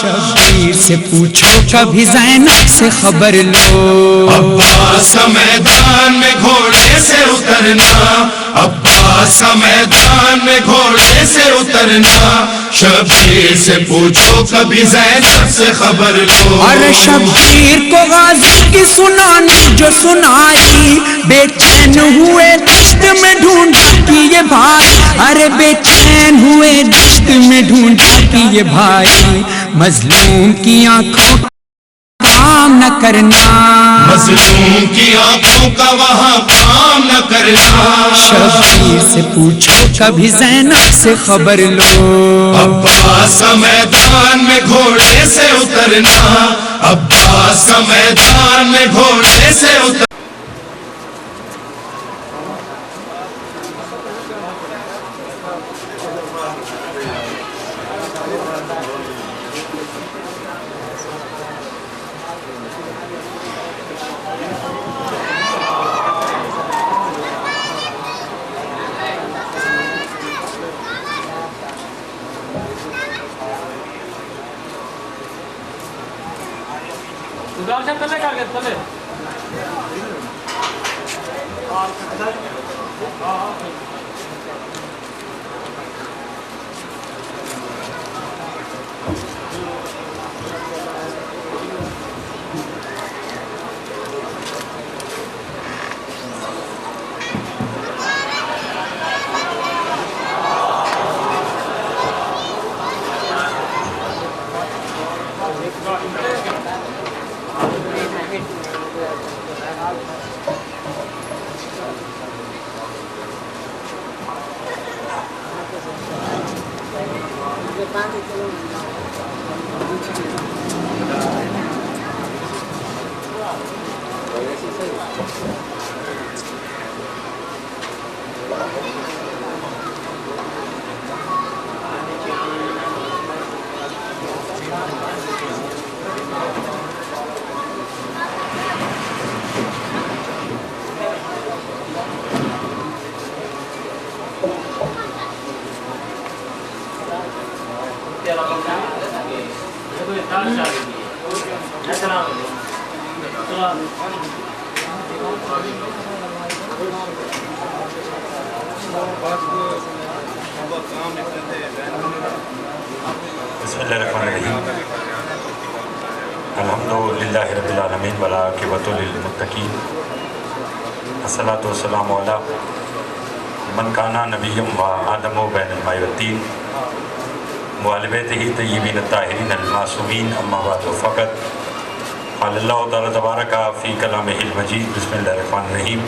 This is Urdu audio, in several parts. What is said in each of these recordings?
شبیر سے پوچھو کبھی زینب سے خبر لو، عباس کا میدان میں گھوڑے سے اترنا، عباس کا میدان میں گھوڑے سے اترنا، شبیر سے پوچھو کبھی زینب سے خبر لو۔ اور شبیر کو غازی کی سنانی جو سنائی، بے چین ہوئے دشت میں ڈھونڈا کہ یہ بھائی، ارے بے چین ہوئے دشت میں ڈھونڈا کہ یہ بھائی، مظلوم کی آنکھوں کام نہ کرنا، مظلوم کی آنکھوں کا وہاں کام نہ کرنا، شبیر سے پوچھو کبھی زینب سے خبر لو، عباس کا میدان میں گھوڑے سے اترنا، عباس کا میدان میں گھوڑے سے اترنا۔ بسم اللہ الرحمن الرحیم، الحمدللہ رب العالمین والعاقبۃ للمتقین، الصلاۃ والسلام علی من کان نبیا و آدم بین الماء والطین وآل بیتہ طیبین الطاہرین المعصومین، اما بعد فقط قال اللہ تعالیٰ تبارک فی کلامہ المجید، بسم اللہ الرحمن الرحیم،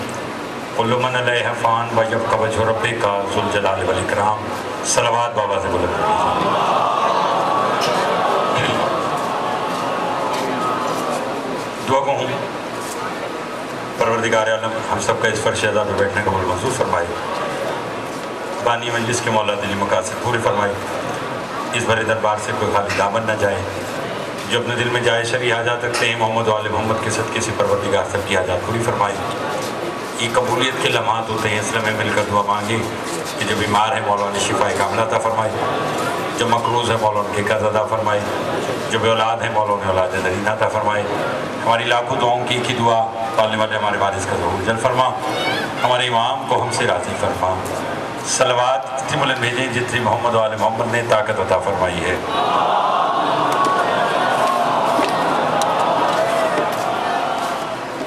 کل من علیہا فان ویبقی وجہ ربک ذو الجلال والاکرام، صلوات بابا سے بلند کریے۔ دعا کو ہوں پروردگار عالم ہم سب کا اس فرش عذاب میں بیٹھنے کا قبول منظور فرمائے، بانی مجلس کے مولا دلی مقاصد پورے فرمائے، اس بھرے دربار سے کوئی خالی دامن نہ جائے، جو اپنے دل میں جائے شرعی حاجات رکھتے ہیں محمد و آل محمد کے صدقے سے پروردگار سب کی حاجات پوری فرمائے۔ یہ قبولیت کے لمحات ہوتے ہیں، اس لمحے مل کر دعا مانگے کہ جو بیمار ہے مولا نے شفا کاملہ عطا فرمائے، جو مقروض ہے مولا ان کے قرض عطا فرمائے، جو بے اولاد ہیں مولا نے اولاد نرینہ عطا فرمائے۔ ہماری لاکھوں دعاؤں کی دعا پالنے والے ہمارے وارث کا ظہور جل فرما، ہمارے امام کو ہم سے راضی فرما، صلوات اتنی بلند بھیجیں جتنی محمد و آل محمد نے طاقت عطا فرمائی ہے۔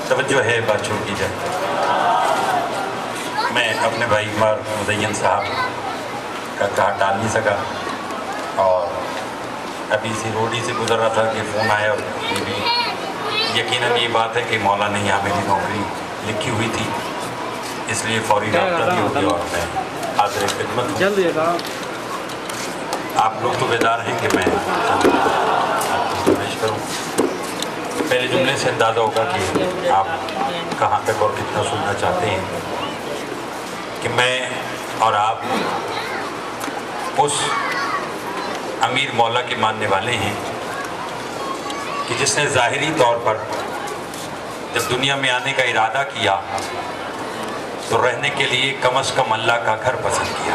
توجہ ہے بات شروع کی جائے۔ میں اپنے بھائی عمر مزین صاحب کا کہا ٹال نہیں سکا، اور ابھی اسی روڈی سے گزر رہا تھا کہ فون آیا، اور یہ بھی یقیناً یہ بات ہے کہ مولا نے یہاں میری نوکری لکھی ہوئی تھی، اس لیے فوری رابطہ بھی ہو گیا اور میں حاضر خدمت ہوں۔ آپ لوگ تو بیدار ہیں کہ میں پیش کروں۔ پہلے جملے سے اندازہ ہوگا کہ آپ کہاں تک اور کتنا سننا چاہتے ہیں، کہ میں اور آپ اس امیر مولا کے ماننے والے ہیں کہ جس نے ظاہری طور پر جب دنیا میں آنے کا ارادہ کیا تو رہنے کے لیے کم از کم اللہ کا گھر پسند کیا۔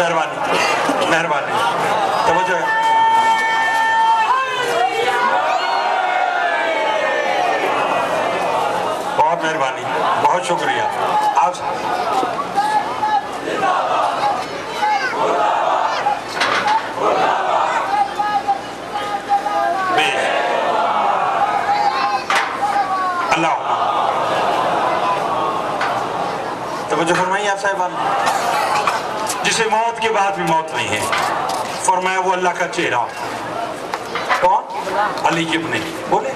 مہربانی مہربانی توجہ ہے بہت مہربانی بہت شکریہ آپ اللہ توجہ فرمائیے آپ صاحبان جسے موت کے بعد بھی موت نہیں ہے فرمایا وہ اللہ کا چہرہ کون علی ابن بولے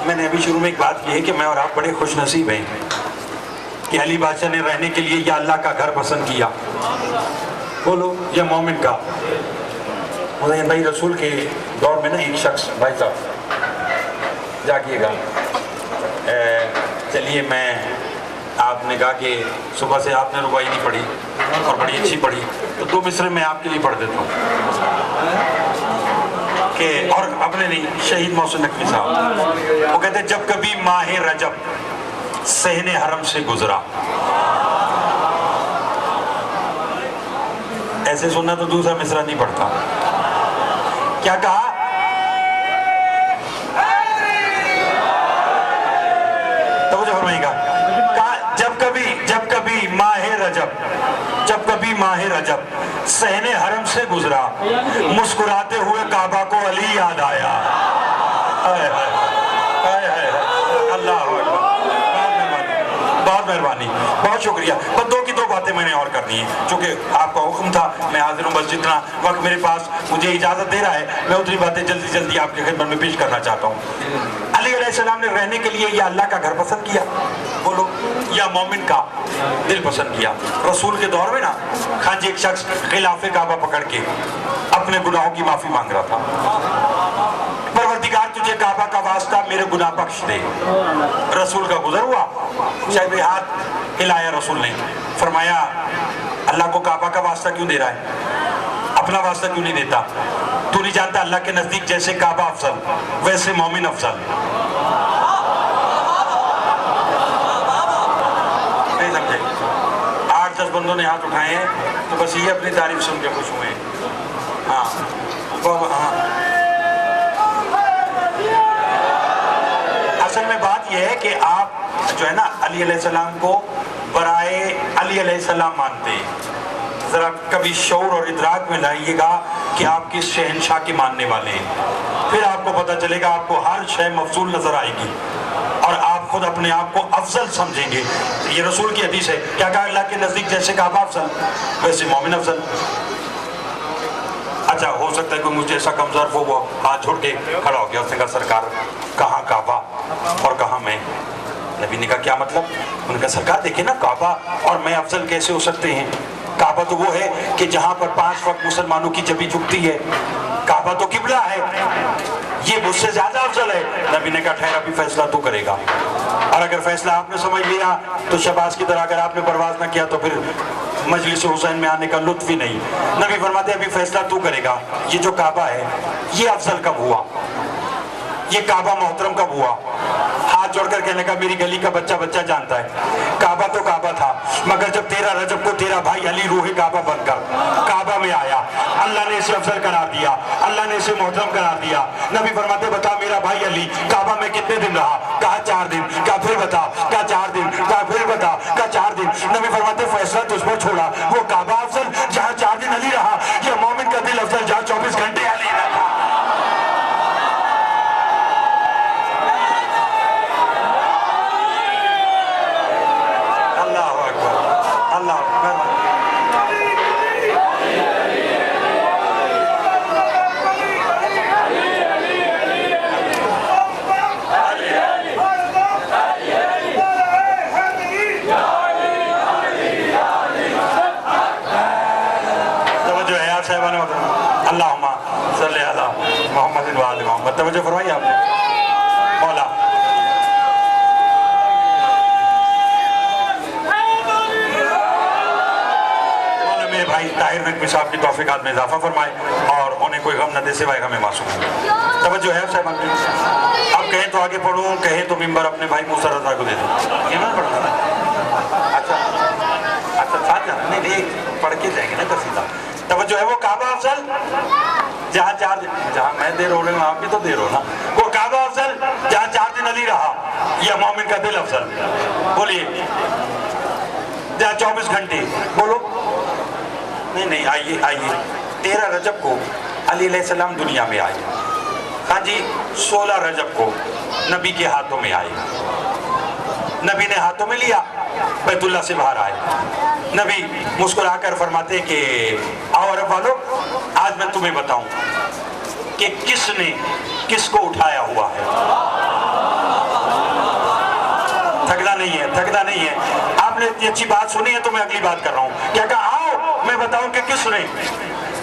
میں نے ابھی شروع میں ایک بات کی ہے کہ میں اور آپ بڑے خوش نصیب ہیں کہ علی بادشاہ نے رہنے کے لیے یا اللہ کا گھر پسند کیا بولو یا مومن کا حسین بھائی رسول کے دور میں نا ایک شخص بھائی صاحب جاگیے گا چلیے میں آپ نے کہا کہ صبح سے آپ نے ربائی نہیں پڑھی اور بڑی اچھی پڑھی تو 2 مصرے میں آپ کے لیے پڑھ دیتا ہوں کہ اور اپنے نہیں شہید محسن نقوی صاحب وہ کہتے ہیں جب کبھی ماہ رجب صحن حرم سے گزرا ایسے سننا تو دوسرا مصرع نہیں پڑھتا کیا کہا توجہ فرمائیے گا جب کبھی ماہ رجب صحن حرم سے گزرا مسکراتے ہوئے کعبہ کو علی یاد آیا اللہ بہت مہربانی بہت شکریہ بس 2 کی 2 باتیں میں نے اور کرنی ہیں چونکہ آپ کا حکم تھا میں حاضر ہوں بس جتنا وقت میرے پاس مجھے اجازت دے رہا ہے میں اتنی باتیں جلدی آپ کی خدمت میں پیش کرنا چاہتا ہوں علی علیہ السلام نے رہنے کے لیے یا اللہ کا گھر پسند کیا بولو یا مومن کا دل پسند کیا رسول کے دور میں نا خان جی ایک شخص خلاف کعبہ پکڑ کے اپنے گناہوں کی معافی مانگ رہا تھا پروردگار تجھے کعبہ کا واسطہ میرے گناہ بخش دے رسول کا گزر ہوا شاید ہاتھ ہلایا رسول نے فرمایا اللہ کو کعبہ کا واسطہ کیوں دے رہا ہے اپنا واسطہ کیوں نہیں دیتا تو نہیں جانتا اللہ کے نزدیک جیسے کعبہ افضل ویسے مومن افضل نہیں سمجھے 8-10 بندوں نے ہاتھ اٹھائے ہیں تو بس یہ اپنی تعریف سن کے خوش ہوئے ہیں ہاں اصل میں بات یہ ہے کہ آپ جو ہے نا علی علیہ السلام کو برائے علی علیہ السلام مانتے ہیں ذرا کبھی شعور اور ادراک میں لائیے گا کہ آپ کس شہنشاہ کے ماننے والے ہیں پھر آپ کو پتہ چلے گا آپ کو ہر شے مفضول نظر آئے گی اور آپ خود اپنے آپ کو افضل سمجھیں گے یہ رسول کی حدیث ہے کیا کہا اللہ کے نزدیک جیسے کعبہ افضل ویسے مومن افضل اچھا ہو سکتا ہے کوئی مجھے ایسا کمزور ہو وہ ہاتھ چھوڑ کے کھڑا ہو گیا اس نے کہا سرکار کہاں کعبہ اور کہاں میں نبی نے کہا کیا مطلب انہوں نے کہا سرکار دیکھیں نا کعبہ اور میں افضل کیسے ہو سکتے ہیں کعبہ تو وہ ہے کہ جہاں پر 5 وقت مسلمانوں کی جبی جھکتی ہے کعبہ تو قبلہ ہے یہ مجھ سے زیادہ افضل ہے نبی نے کہا ٹھہر ابھی فیصلہ تو کرے گا اور اگر فیصلہ آپ نے سمجھ لیا تو شہباز کی طرح اگر آپ نے پرواز نہ کیا تو پھر مجلس حسین میں آنے کا لطف ہی نہیں نبی فرماتے ابھی فیصلہ تو کرے گا یہ جو کعبہ ہے یہ افضل کب ہوا یہ کعبہ محترم کب ہوا ہاتھ جوڑ کر کہنے کا میری گلی کا بچہ جانتا ہے کعبہ تو کعبہ تھا مگر جب 13 رجب کو تیرا بھائی علی روح کعبہ بن کر کعبہ میں آیا اللہ نے اسے افضل قرار دیا اللہ نے اسے محترم قرار دیا نبی فرماتے بتا میرا بھائی علی کعبہ میں کتنے دن رہا کہا 4 دن کہا پھر بتا کہا 4 دن کہا پھر بتا کہا 4 دن نبی فرماتے فیصلہ تجھ پر چھوڑا وہ کعبہ افضل جہاں 4 دن علی رہا یا مومن کا دل افضل جہاں 24 گھنٹے علی رہا اللہم صلی علی محمد و آل محمد توجہ فرمائیے آپ نے مولا میرے بھائی طاہر نقوی صاحب کی توفیقات میں اضافہ فرمائے اور انہیں کوئی غم نہ دے سوائے غم معصوم توجہ ہے صاحب اب کہیں تو آگے پڑھوں کہیں تو ممبر اپنے بھائی موسیٰ رضا کو دے دوں یہ نہ پڑھنا اچھا ساتھ جانا نہیں پڑھ کے جائیں گے نا قصیدہ. توجہ ہے. وہ کعبہ افضل جہاں میں دیر ہو رہا ہوں آپ بھی تو دیر ہو نا. وہ کعبہ افضل جہاں 4 دن علی رہا, یا مومن کا دل افضل؟ بولیے. جہاں 24 گھنٹے. بولو. نہیں آئیے 13 رجب کو علی علیہ السلام دنیا میں آئے. ہاں جی 16 رجب کو نبی کے ہاتھوں میں آئے. نبی نے ہاتھوں میں لیا, بیت اللہ سے باہر آئے. نبی مسکرا کر فرماتے کہ آؤ عرب والو, آج میں تمہیں بتاؤں کہ کس نے کس کو اٹھایا ہوا ہے. تھکنا نہیں ہے. آپ نے اتنی اچھی بات سنی ہے تو میں اگلی بات کر رہا ہوں. کیا کہا آؤ میں بتاؤں کہ کس نے,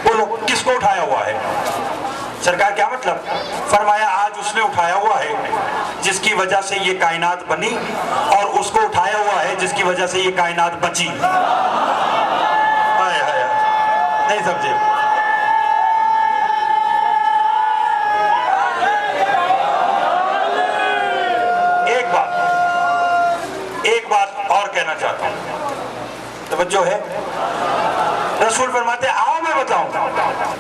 بولو کس کو اٹھایا ہوا ہے. سرکار کیا مطلب؟ فرمایا آج اس نے اٹھایا ہوا ہے جس کی وجہ سے یہ کائنات بنی, اور اس کو اٹھایا ہوا ہے جس کی وجہ سے یہ کائنات بچی. نہیں سمجھے؟ ایک بات اور کہنا چاہتا ہوں, توجہ ہے. رسول فرماتے ہیں آؤ میں بتاؤں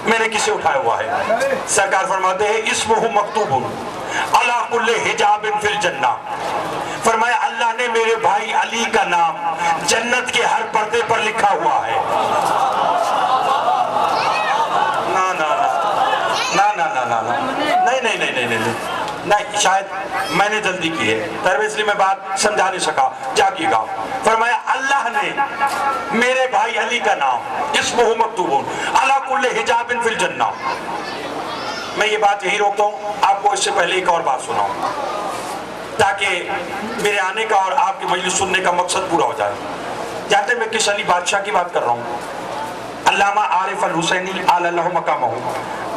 میں نے کسے اٹھایا ہوا ہے. سرکار فرماتے ہیں اسمہ مکتوب علی کل حجاب فی الجنہ. فرمایا اللہ نے میرے بھائی علی کا نام جنت کے ہر پردے پر لکھا ہوا ہے. نہیں شاید میں نے جلدی کی ہے تربیت, اس لیے میں بات سمجھا نہیں سکا. جاگیے گا. فرمایا اللہ نے میرے بھائی علی کا نام اسمہ مکتوب علی کل حجاب فی الجنہ. میں یہ بات یہی روکتا ہوں, آپ کو اس سے پہلے ایک اور بات سناؤں تاکہ میرے آنے کا اور آپ کی مجلس سننے کا مقصد پورا ہو جائے. جانتے میں کس علی بادشاہ کی بات کر رہا ہوں؟ علامہ عارف الحسینی اعلی اللہ مقامہ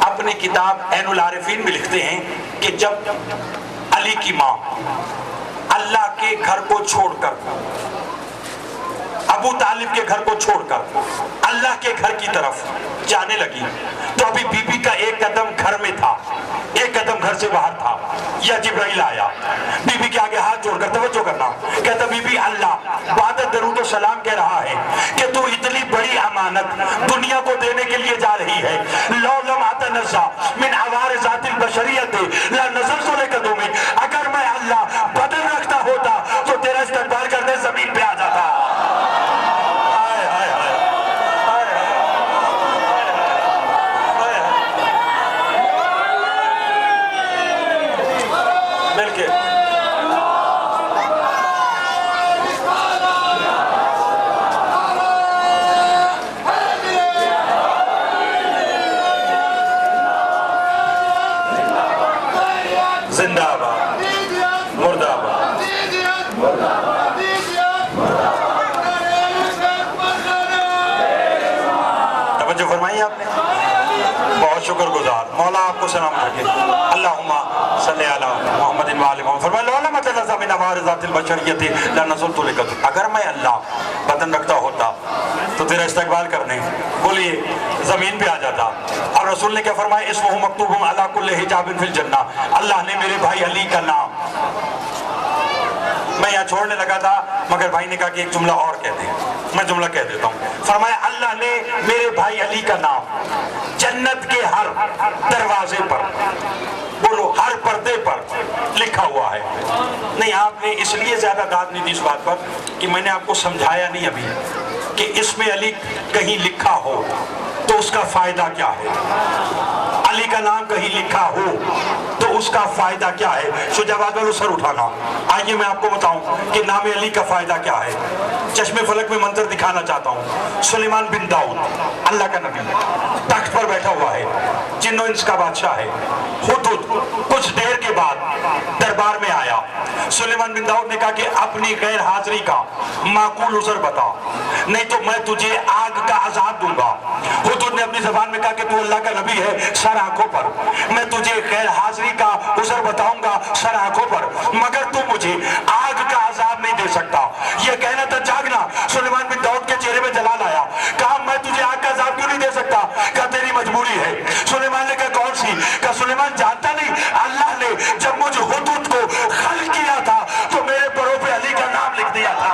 اپنی کتاب عین العارفین میں لکھتے ہیں کہ جب علی کی ماں اللہ کے گھر کو چھوڑ کر, ابو طالب کے گھر کو چھوڑ کر اللہ کے گھر کی طرف جانے لگی تو ابھی بی بی کا ایک قدم گھر میں تھا, ایک قدم گھر سے باہر تھا. یا جبرائیل آیا بی بی کے آگے ہاتھ جوڑ کر, توجہ کرنا, کہتا بی بی اللہ بعد درود و سلام کہہ رہا ہے کہ تو اتنی بڑی امانت دنیا کو دینے کے لیے جا رہی ہے. لو لم اتنزع من عوارضات البشریت لا نزلت لقدمی. اگر میں اللہ بدن رکھتا ہوتا تو تیرا استقبال کرنے زمین پہ آ جاتا. زندہ آباد, مرد آباد. توجہ فرمائی آپ نے, بہت شکر گزار. مولا آپ کو سلام رکھے. اللہم صلی علی محمد و آل محمد. فرمایا لولا متنزع من عوارضات البشریت لنزلت لقدمی. اگر میں اللہ بدن رکھتا ہوتا تو تیرا استقبال کرنے, بولیے, زمین پہ آ جاتا. اور رسول نے کیا فرمایا اسمہ مکتوب علی کل حجاب فی الجنہ. اللہ نے میرے بھائی علی کا نام, میں یہاں چھوڑنے لگا تھا مگر بھائی نے کہا کہ ایک جملہ اور کہہ دیں, میں جملہ کہہ دیتا ہوں. فرمایا اللہ نے میرے بھائی علی کا نام جنت کے ہر دروازے پر, بولو ہر پردے پر لکھا ہوا ہے. نہیں آپ نے اس لیے زیادہ داد نہیں دی اس بات پر کہ میں نے آپ کو سمجھایا نہیں ابھی کہ اس میں علی کہیں لکھا ہو تو اس کا فائدہ کیا ہے. علی کا نام کہیں لکھا ہو تو اس کا فائدہ کیا ہے. شجاعت والو سر اٹھانا. آئیے میں آپ کو بتاؤں کہ نام علی کا فائدہ کیا ہے. چشم فلک میں منظر دکھانا چاہتا ہوں. سلیمان بن داؤد اللہ کا نبی تخت پر بیٹھا ہوا ہے, جن و انس کا بادشاہ ہے. ہدہد کچھ دیر کے بعد دربار میں آیا. سلیمان بن داؤد نے کہا کہ اپنی غیر حاضری کا معقول عذر بتا, نہیں تو میں تجھے آگ کا عذاب دوں گا. ہدہد نے اپنی زبان میں کہا کہ تو اللہ کا نبی ہے سر آنکھوں پر, میں تجھے غیر حاضری کا عذر بتاؤں گا سر آنکھوں پر, مگر تو مجھے آگ کا عذاب نہیں دے سکتا. یہ کہنا تھا جاگنا. سلیمان بن داؤد کے چہرے میں جلال آیا. کہا میں تجھے آگ کا عذاب کیوں نہیں دے سکتا؟ کہا تیری مجبوری ہے. سلیمان نے کہا کون سی؟ کہا سلیمان جانتا نہیں اللہ نے جب مجھے ہدہد کو خلق کیا تھا تو میرے پروں پہ علی کا نام لکھ دیا تھا.